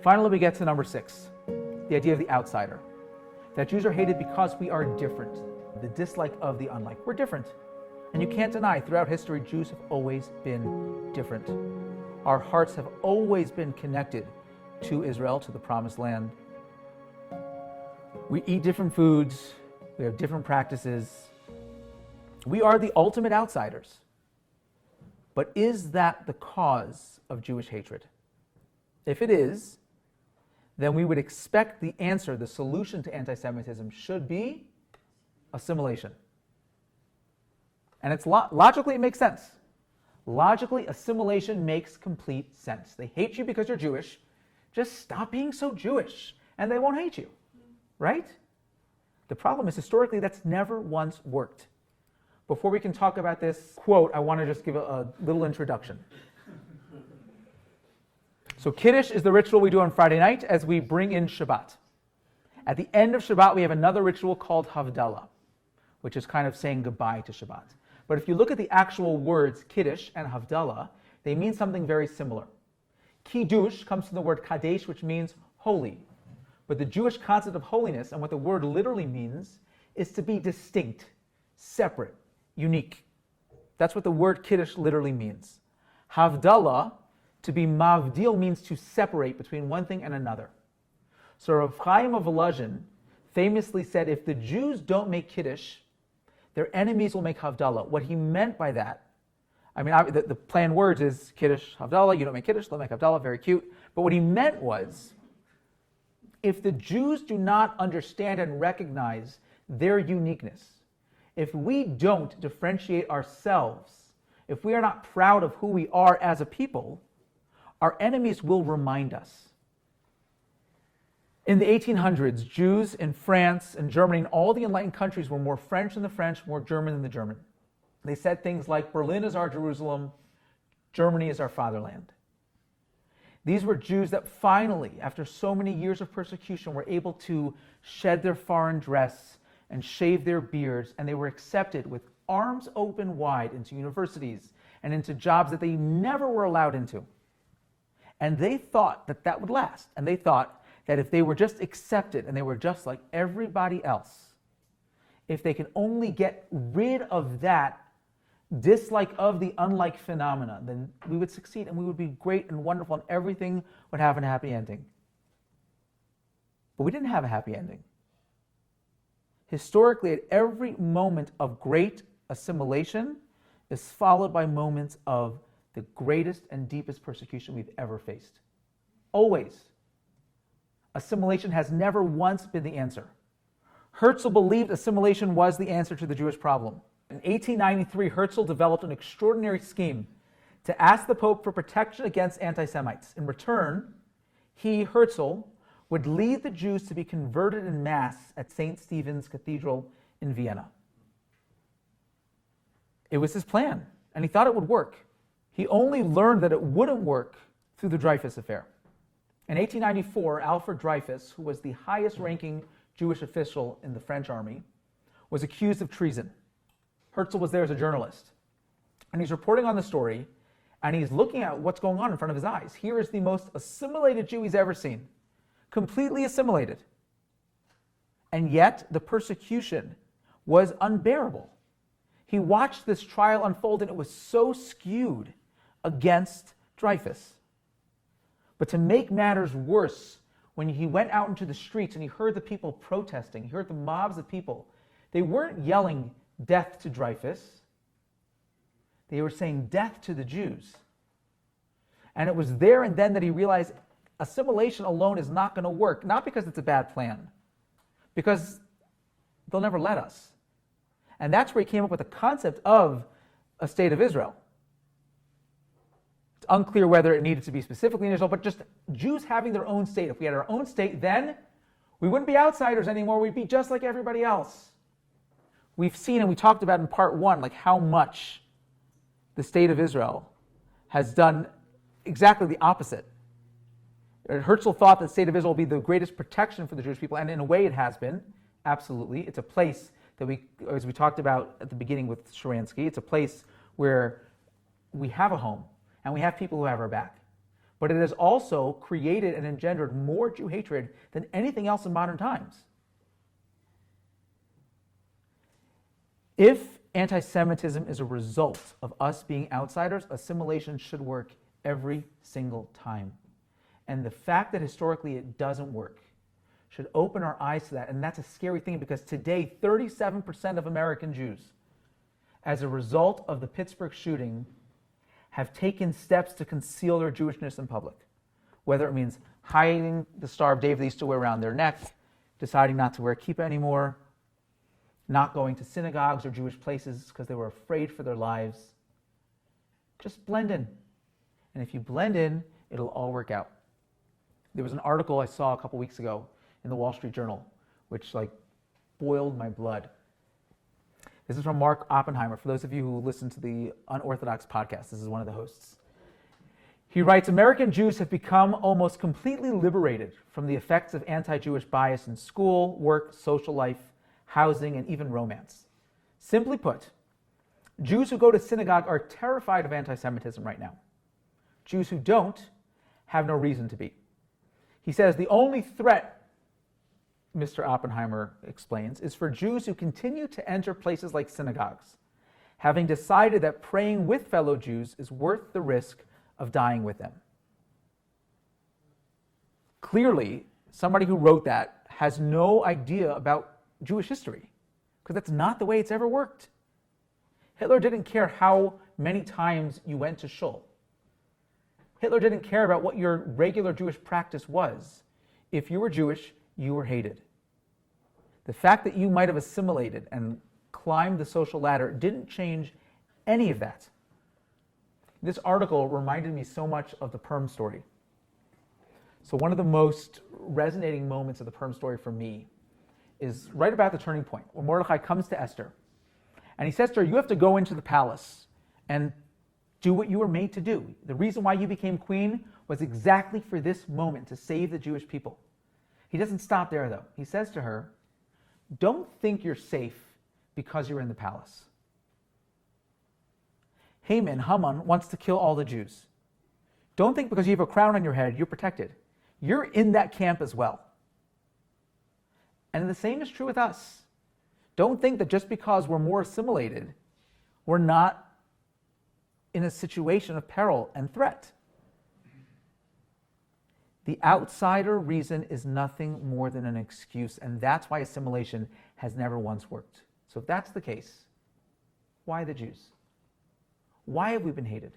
Finally, we get to number 6, the idea of the outsider. That Jews are hated because we are different, the dislike of the unlike. We're different. And you can't deny, throughout history, Jews have always been different. Our hearts have always been connected to Israel, to the Promised Land. We eat different foods. We have different practices. We are the ultimate outsiders. But is that the cause of Jewish hatred? If it is, then we would expect the answer, the solution to anti-Semitism should be assimilation. And it's logically, it makes sense. Logically, assimilation makes complete sense. They hate you because you're Jewish. Just stop being so Jewish, and they won't hate you, right? The problem is, historically, that's never once worked. Before we can talk about this quote, I want to just give a little introduction. So Kiddush is the ritual we do on Friday night as we bring in Shabbat. At the end of Shabbat, we have another ritual called Havdalah, which is kind of saying goodbye to Shabbat. But if you look at the actual words Kiddush and Havdalah, they mean something very similar. Kiddush comes from the word Kadesh, which means holy. But the Jewish concept of holiness, and what the word literally means, is to be distinct, separate, unique. That's what the word Kiddush literally means. Havdalah, to be mavdil, means to separate between one thing and another. So Rav Chaim of Volozhin famously said, if the Jews don't make Kiddush, their enemies will make Havdalah. What he meant by that, I mean, the plain words is Kiddush, Havdalah, you don't make Kiddush, they'll make Havdalah, very cute. But what he meant was, if the Jews do not understand and recognize their uniqueness, if we don't differentiate ourselves, if we are not proud of who we are as a people, our enemies will remind us. In the 1800s, Jews in France and Germany and all the enlightened countries were more French than the French, more German than the German. They said things like, Berlin is our Jerusalem, Germany is our fatherland. These were Jews that finally, after so many years of persecution, were able to shed their foreign dress and shave their beards, and they were accepted with arms open wide into universities and into jobs that they never were allowed into. And they thought that that would last. And they thought that if they were just accepted and they were just like everybody else, if they can only get rid of that dislike of the unlike phenomena, then we would succeed and we would be great and wonderful and everything would have a happy ending. But we didn't have a happy ending. Historically, at every moment of great assimilation is followed by moments of the greatest and deepest persecution we've ever faced. Always. Assimilation has never once been the answer. Herzl believed assimilation was the answer to the Jewish problem. In 1893, Herzl developed an extraordinary scheme to ask the Pope for protection against anti-Semites. In return, Herzl, would lead the Jews to be converted in mass at St. Stephen's Cathedral in Vienna. It was his plan, and he thought it would work. He only learned that it wouldn't work through the Dreyfus Affair. In 1894, Alfred Dreyfus, who was the highest-ranking Jewish official in the French army, was accused of treason. Herzl was there as a journalist, and he's reporting on the story, and he's looking at what's going on in front of his eyes. Here is the most assimilated Jew he's ever seen, completely assimilated. And yet, the persecution was unbearable. He watched this trial unfold, and it was so skewed against Dreyfus. But to make matters worse, when he went out into the streets and he heard the people protesting, he heard the mobs of people, they weren't yelling death to Dreyfus. They were saying death to the Jews. And it was there and then that he realized assimilation alone is not going to work, not because it's a bad plan, because they'll never let us. And that's where he came up with the concept of a state of Israel. It's unclear whether it needed to be specifically in Israel, but just Jews having their own state. If we had our own state, then we wouldn't be outsiders anymore. We'd be just like everybody else. We've seen, and we talked about in part one, like how much the state of Israel has done exactly the opposite. Herzl thought that the state of Israel would be the greatest protection for the Jewish people, and in a way it has been, absolutely. It's a place that we, as we talked about at the beginning with Sharansky, it's a place where we have a home, and we have people who have our back. but it has also created and engendered more Jew hatred than anything else in modern times. If anti-Semitism is a result of us being outsiders, assimilation should work every single time. And the fact that historically it doesn't work should open our eyes to that. And that's a scary thing, because today 37% of American Jews, as a result of the Pittsburgh shooting, have taken steps to conceal their Jewishness in public. Whether it means hiding the Star of David they used to wear around their neck, deciding not to wear kippah anymore, not going to synagogues or Jewish places because they were afraid for their lives. Just blend in. And if you blend in, it'll all work out. There was an article I saw a couple weeks ago in the Wall Street Journal, which boiled my blood. This is from Mark Oppenheimer. For those of you who listen to the Unorthodox podcast, this is one of the hosts. He writes, American Jews have become almost completely liberated from the effects of anti-Jewish bias in school, work, social life, housing, and even romance. Simply put, Jews who go to synagogue are terrified of anti-Semitism right now. Jews who don't have no reason to be. He says the only threat, Mr. Oppenheimer explains, is for Jews who continue to enter places like synagogues, having decided that praying with fellow Jews is worth the risk of dying with them. Clearly, somebody who wrote that has no idea about Jewish history, because that's not the way it's ever worked. Hitler didn't care how many times you went to shul. Hitler didn't care about what your regular Jewish practice was. If you were Jewish, you were hated. The fact that you might have assimilated and climbed the social ladder didn't change any of that. This article reminded me so much of the Purim story. So one of the most resonating moments of the Purim story for me is right about the turning point, when Mordechai comes to Esther. And he says to her, you have to go into the palace and do what you were made to do. The reason why you became queen was exactly for this moment, to save the Jewish people. He doesn't stop there, though. He says to her, don't think you're safe because you're in the palace. Haman wants to kill all the Jews. Don't think because you have a crown on your head, you're protected. You're in that camp as well. And the same is true with us. Don't think that just because we're more assimilated, we're not in a situation of peril and threat. The outsider reason is nothing more than an excuse, and that's why assimilation has never once worked. So if that's the case, why the Jews? Why have we been hated?